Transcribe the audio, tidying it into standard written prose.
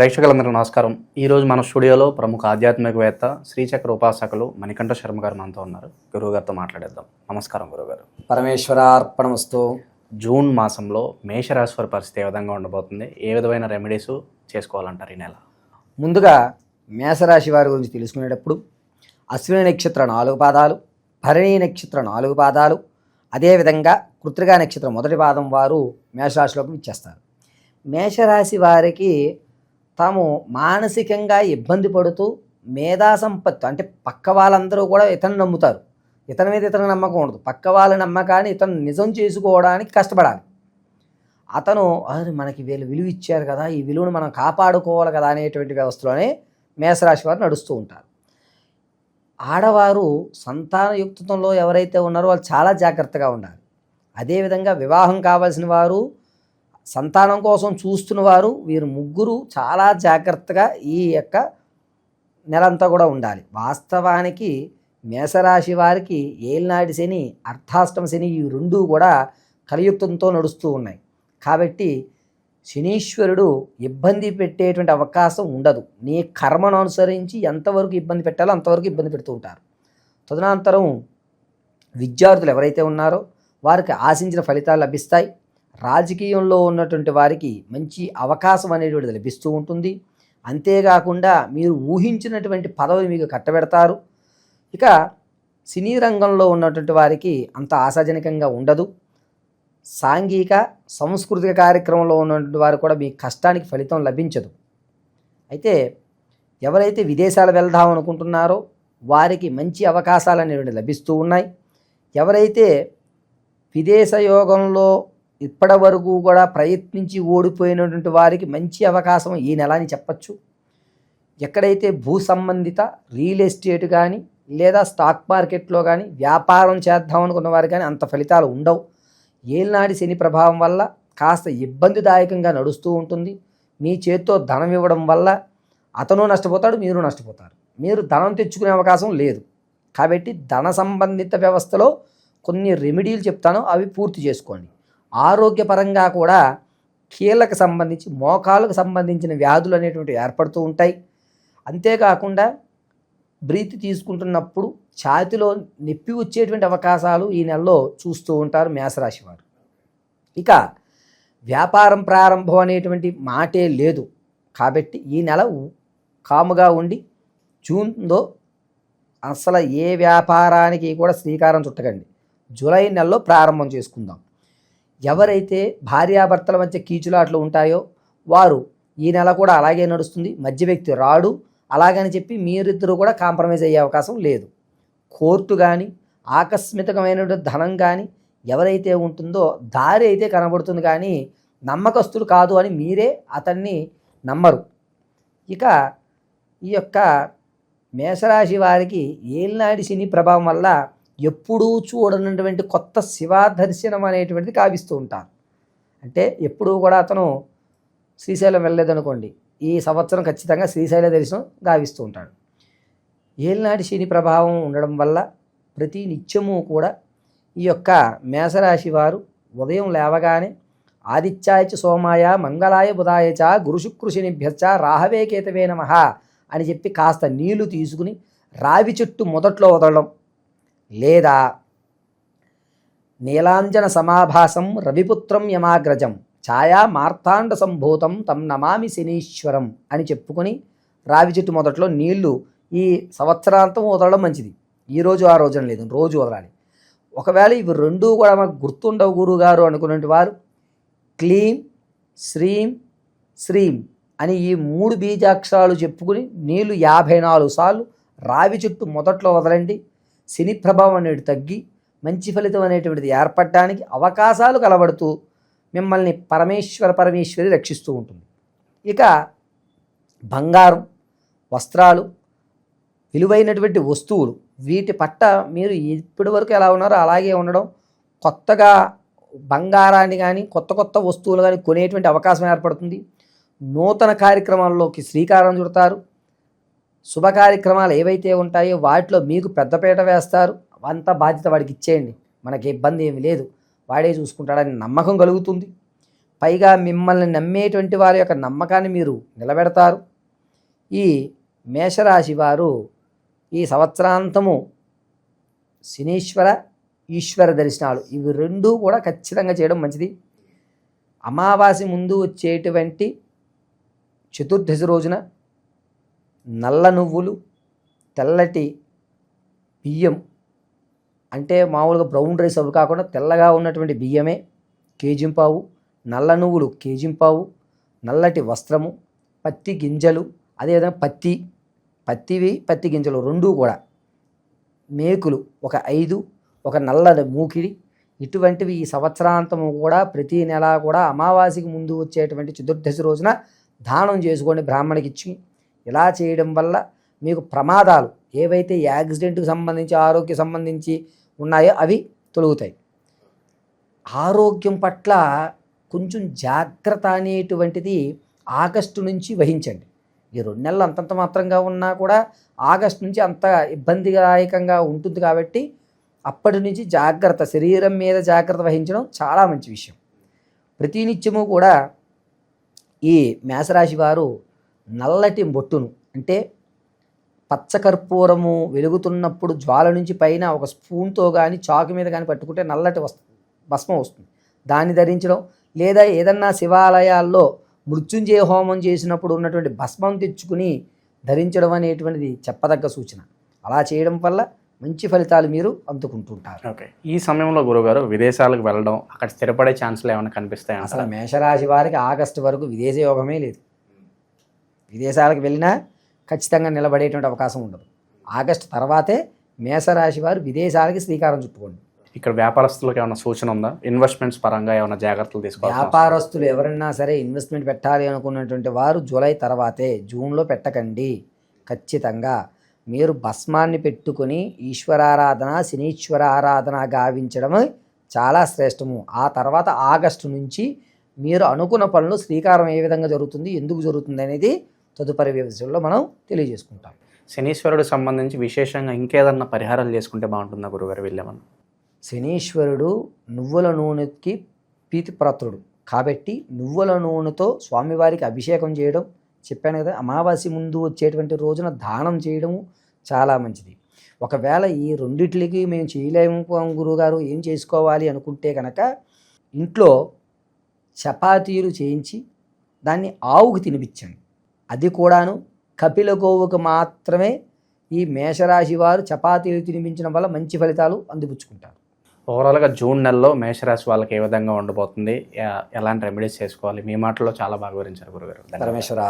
ప్రేక్షకులందరికీ నమస్కారం. ఈరోజు మన స్టూడియోలో ప్రముఖ ఆధ్యాత్మికవేత్త శ్రీచక్ర ఉపాసకులు మణికంఠ శర్మ గారు మనతో ఉన్నారు. గురువుగారితో మాట్లాడేద్దాం. నమస్కారం గురువుగారు. పరమేశ్వరార్పణమస్తు. జూన్ మాసంలో మేషరాశి వారి పరిస్థితి ఏ విధంగా ఉండబోతుంది? ఏ విధమైన రెమెడీస్ చేసుకోవాలంటారు ఈ నెల? ముందుగా మేషరాశి వారి గురించి తెలుసుకునేటప్పుడు అశ్విని నక్షత్ర 4 పాదాలు, భరణి నక్షత్ర 4 పాదాలు, అదేవిధంగా కృత్తికా నక్షత్రం మొదటి పాదం వారు మేషరాశిలోకి ఇచ్చేస్తారు. మేషరాశి వారికి తాము మానసికంగా ఇబ్బంది పడుతూ మేధా సంపత్తు అంటే పక్క వాళ్ళందరూ కూడా ఇతను నమ్ముతారు, ఇతని మీద ఇతను నమ్మకం ఉండదు. పక్క వాళ్ళ నమ్మకాన్ని ఇతను నిజం చేసుకోవడానికి కష్టపడాలి. అతను మనకి వీళ్ళు విలువ ఇచ్చారు కదా, ఈ విలువను మనం కాపాడుకోవాలి కదా అనేటువంటి వ్యవస్థలోనే మేషరాశి వారు నడుస్తూ ఉంటారు. ఆడవారు సంతానయుక్తంలో ఎవరైతే ఉన్నారో వాళ్ళు చాలా జాగ్రత్తగా ఉండాలి. అదేవిధంగా వివాహం కావాల్సిన వారు, సంతానం కోసం చూస్తున్న వారు, వీరు ముగ్గురు చాలా జాగ్రత్తగా ఈ యొక్క నెలంతా కూడా ఉండాలి. వాస్తవానికి మేషరాశి వారికి ఏలినాటి శని, అర్ధాష్టమ శని ఈ రెండూ కూడా కలియుక్తంతో నడుస్తూ ఉన్నాయి. కాబట్టి శనీశ్వరుడు ఇబ్బంది పెట్టేటువంటి అవకాశం ఉండదు. నీ కర్మను అనుసరించి ఎంతవరకు ఇబ్బంది పెట్టాలో అంతవరకు ఇబ్బంది పెడుతూ ఉంటారు. తదనంతరం విద్యార్థులు ఎవరైతే ఉన్నారో వారికి ఆశించిన ఫలితాలు లభిస్తాయి. రాజకీయంలో ఉన్నటువంటి వారికి మంచి అవకాశం అనేటువంటిది లభిస్తూ ఉంటుంది. అంతేకాకుండా మీరు ఊహించినటువంటి పదవి మీకు కట్టబెడతారు. ఇక సినీ రంగంలో ఉన్నటువంటి వారికి అంత ఆశాజనకంగా ఉండదు. సాంఘిక సాంస్కృతిక కార్యక్రమంలో ఉన్నటువంటి వారు కూడా మీ కష్టానికి ఫలితం లభించదు. అయితే ఎవరైతే విదేశాలు వెళ్దాం అనుకుంటున్నారో వారికి మంచి అవకాశాలు అనేటువంటి లభిస్తూ ఉన్నాయి. ఎవరైతే విదేశ యోగంలో ఇప్పటి వరకు కూడా ప్రయత్నించి ఓడిపోయినటువంటి వారికి మంచి అవకాశం ఈ నెల అని చెప్పచ్చు. ఎక్కడైతే భూ సంబంధిత రియల్ ఎస్టేట్ కానీ లేదా స్టాక్ మార్కెట్లో కానీ వ్యాపారం చేద్దాం అనుకున్న వారు కానీ అంత ఫలితాలు ఉండవు. ఏలినాటి శని ప్రభావం వల్ల కాస్త ఇబ్బందిదాయకంగా నడుస్తూ ఉంటుంది. మీ చేత్తో ధనం ఇవ్వడం వల్ల అతను నష్టపోతాడు, మీరు నష్టపోతారు. మీరు ధనం తెచ్చుకునే అవకాశం లేదు. కాబట్టి ధన సంబంధిత వ్యవస్థలో కొన్ని రెమెడీలు చెప్తాను, అవి పూర్తి చేసుకోండి. ఆరోగ్యపరంగా కూడా కీళ్ళకు సంబంధించి, మోకాలకు సంబంధించిన వ్యాధులు అనేటువంటి ఏర్పడుతూ ఉంటాయి. అంతేకాకుండా బ్రీత్ తీసుకుంటున్నప్పుడు ఛాతిలో నొప్పి వచ్చేటువంటి అవకాశాలు ఈ నెలలో చూస్తూ ఉంటారు మేషరాశి వారు. ఇక వ్యాపారం ప్రారంభం అనేటువంటి మాటే లేదు. కాబట్టి ఈ నెల కాముగా ఉండి జూన్లో అసలు ఏ వ్యాపారానికి కూడా శ్రీకారం చుట్టకండి. జూలై నెలలో ప్రారంభం చేసుకుందాం. ఎవరైతే భార్యాభర్తల మధ్య కీచులాట్లు ఉంటాయో వారు ఈ నెల కూడా అలాగే నడుస్తుంది. మధ్య వ్యక్తి రాడు, అలాగని చెప్పి మీరిద్దరూ కూడా కాంప్రమైజ్ అయ్యే అవకాశం లేదు. కోర్టు కానీ ఆకస్మికమైనటువంటి ధనం కానీ ఎవరైతే ఉంటుందో దారి అయితే కనబడుతుంది, కానీ నమ్మకస్తులు కాదు అని మీరే అతన్ని నమ్మరు. ఇక ఈ యొక్క మేషరాశి వారికి ఏలినాటి శని ప్రభావం వల్ల ఎప్పుడూ చూడనటువంటి కొత్త శివ దర్శనం అనేటువంటిది కావిస్తూ ఉంటారు. అంటే ఎప్పుడూ కూడా అతను శ్రీశైలం వెళ్ళలేదనుకోండి, ఈ సంవత్సరం ఖచ్చితంగా శ్రీశైల దర్శనం గావిస్తూ ఉంటాడు. ఏలినాటి శని ప్రభావం ఉండడం వల్ల ప్రతి నిత్యము కూడా ఈ యొక్క మేషరాశి వారు ఉదయం లేవగానే ఆదిత్యాయ సోమాయ మంగళాయ బుధాయ చ గురుశుక్రశనిభ్యశ్చ రాహవే కేతవే నమః అని చెప్పి కాస్త నీళ్లు తీసుకుని రావి చెట్టు మొదట్లో వదలడం, లేదా నీలాంజన సమాభాసం రవిపుత్రం యమాగ్రజం ఛాయా మార్తాండ సంభూతం తం నమామి శనీశ్వరం అని చెప్పుకొని రావి చెట్టు మొదట్లో నీళ్లు ఈ సంవత్సరాంతం వదలడం మంచిది. ఈరోజు ఆ రోజున లేదు, రోజు వదలాలి. ఒకవేళ ఇవి రెండూ కూడా మాకు గుర్తుండవు గురుగారు అనుకునే వారు క్లీం శ్రీం శ్రీం అని ఈ 3 బీజాక్షరాలు చెప్పుకుని నీళ్లు 54 సార్లు రావి చెట్టు మొదట్లో వదలండి. శని ప్రభావం అనేది తగ్గి మంచి ఫలితం అనేటువంటిది ఏర్పడడానికి అవకాశాలు కలబడుతూ మిమ్మల్ని పరమేశ్వరి రక్షిస్తూ ఉంటుంది. ఇక బంగారం, వస్త్రాలు, విలువైనటువంటి వస్తువులు, వీటి పట్ల మీరు ఇప్పటి వరకు ఎలా ఉన్నారో అలాగే ఉండడం, కొత్తగా బంగారాన్ని కానీ కొత్త వస్తువులు కానీ కొనేటువంటి అవకాశం ఏర్పడుతుంది. నూతన కార్యక్రమాల్లోకి శ్రీకారం చుడతారు. శుభ కార్యక్రమాలు ఏవైతే ఉంటాయో వాటిలో మీకు పెద్దపీట వేస్తారు. అంత బాధ్యత వాడికి ఇచ్చేయండి, మనకి ఇబ్బంది ఏమి లేదు, వాడే చూసుకుంటాడని నమ్మకం కలుగుతుంది. పైగా మిమ్మల్ని నమ్మేటువంటి వారి యొక్క నమ్మకాన్ని మీరు నిలబెడతారు. ఈ మేషరాశి వారు ఈ సంవత్సరాంతము శనీశ్వర ఈశ్వర దర్శనాలు ఇవి రెండూ కూడా ఖచ్చితంగా చేయడం మంచిది. అమావాస్య ముందు వచ్చేటువంటి చతుర్దశి రోజున నల్ల నువ్వులు, తెల్లటి బియ్యం, అంటే మామూలుగా బ్రౌన్ రైస్ అవి కాకుండా తెల్లగా ఉన్నటువంటి బియ్యమే కేజింపావు, నల్ల నువ్వులు కేజింపావు, నల్లటి వస్త్రము, పత్తి గింజలు, అదేవిధంగా పత్తి గింజలు రెండూ కూడా, మేకులు ఒక 5, ఒక నల్లటి మూకిడి, ఇటువంటివి ఈ సంవత్సరాంతము కూడా ప్రతి నెల కూడా అమావాస్యకి ముందు వచ్చేటువంటి చతుర్దశి రోజున దానం చేసుకోండి బ్రాహ్మణికి ఇచ్చి. ఇలా చేయడం వల్ల మీకు ప్రమాదాలు ఏవైతే యాక్సిడెంట్కి సంబంధించి ఆరోగ్య సంబంధించి ఉన్నాయో అవి తొలుగుతాయి. ఆరోగ్యం పట్ల కొంచెం జాగ్రత్త అనేటువంటిది ఆగస్టు నుంచి వహించండి. ఈ 2 నెలలు అంతంత మాత్రంగా ఉన్నా కూడా ఆగస్టు నుంచి అంత ఇబ్బందిదాయకంగా ఉంటుంది కాబట్టి అప్పటి నుంచి జాగ్రత్త, శరీరం మీద జాగ్రత్త వహించడం చాలా మంచి విషయం. ప్రతినిత్యము కూడా ఈ మేషరాశి వారు నల్లటి బొట్టును, అంటే పచ్చకర్పూరము వెలుగుతున్నప్పుడు జ్వాల నుంచి పైన ఒక స్పూన్తో కానీ చాకు మీద కానీ పట్టుకుంటే నల్లటి భస్మం వస్తుంది, దాన్ని ధరించడం, లేదా ఏదన్నా శివాలయాల్లో మృత్యుంజయ హోమం చేసినప్పుడు ఉన్నటువంటి భస్మం తెచ్చుకుని ధరించడం అనేటువంటిది చెప్పదగ్గ సూచన. అలా చేయడం వల్ల మంచి ఫలితాలు మీరు అందుకుంటుంటారు. ఓకే, ఈ సమయంలో గురుగారు విదేశాలకు వెళ్ళడం, అక్కడ స్థిరపడే ఛాన్సులు ఏమైనా కనిపిస్తాయి? అసలు మేషరాశి వారికి ఆగస్టు వరకు విదేశ యోగమే లేదు. విదేశాలకు వెళ్ళినా ఖచ్చితంగా నిలబడేటువంటి అవకాశం ఉండదు. ఆగస్టు తర్వాతే మేషరాశి వారు విదేశాలకి శ్రీకారం చుట్టుకోండి. ఇక్కడ వ్యాపారస్తులకు ఏమైనా సూచన ఉందా? ఇన్వెస్ట్మెంట్స్ పరంగా ఏమైనా జాగ్రత్తలు తీసుకోవాలి? వ్యాపారస్తులు ఎవరైనా సరే ఇన్వెస్ట్మెంట్ పెట్టాలి అనుకున్నటువంటి వారు జూలై తర్వాతే, జూన్లో పెట్టకండి. ఖచ్చితంగా మీరు భస్మాన్ని పెట్టుకొని ఈశ్వరారాధన, శనీశ్వర ఆరాధన గావించడం చాలా శ్రేష్టము. ఆ తర్వాత ఆగస్టు నుంచి మీరు అనుకున్న పనులు శ్రీకారం ఏ విధంగా జరుగుతుంది, ఎందుకు జరుగుతుంది అనేది తదుపరి విషయంలో మనం తెలియజేసుకుంటాం. శనీశ్వరుడికి సంబంధించి విశేషంగా ఇంకేదన్నా పరిహారాలు చేసుకుంటే బాగుంటుందా గురుగారు వెళ్ళామని? శనీశ్వరుడు నువ్వుల నూనెకి ప్రీతిప్రాత్రుడు కాబట్టి నువ్వుల నూనెతో స్వామివారికి అభిషేకం చేయడం చెప్పాను కదా. అమావాస్య ముందు వచ్చేటువంటి రోజున దానం చేయడము చాలా మంచిది. ఒకవేళ ఈ రెండిట్లకి మేము చేయలేము గురువుగారు, ఏం చేసుకోవాలి అనుకుంటే కనుక ఇంట్లో చపాతీలు చేయించి దాన్ని ఆవుకు తినిపించండి. అది కూడాను కపిల గోవుకు మాత్రమే ఈ మేషరాశి వారు చపాతీలు తినిపించడం వల్ల మంచి ఫలితాలు అందిపుచ్చుకుంటారు. ఓవరాల్గా జూన్ నెలలో మేషరాశి వాళ్ళకి ఏ విధంగా ఉండబోతుంది, ఎలాంటి రెమెడీస్ చేసుకోవాలి, మీ మాటల్లో చాలా బాగా వివరించారు గురుగారు. పరమేశ్వర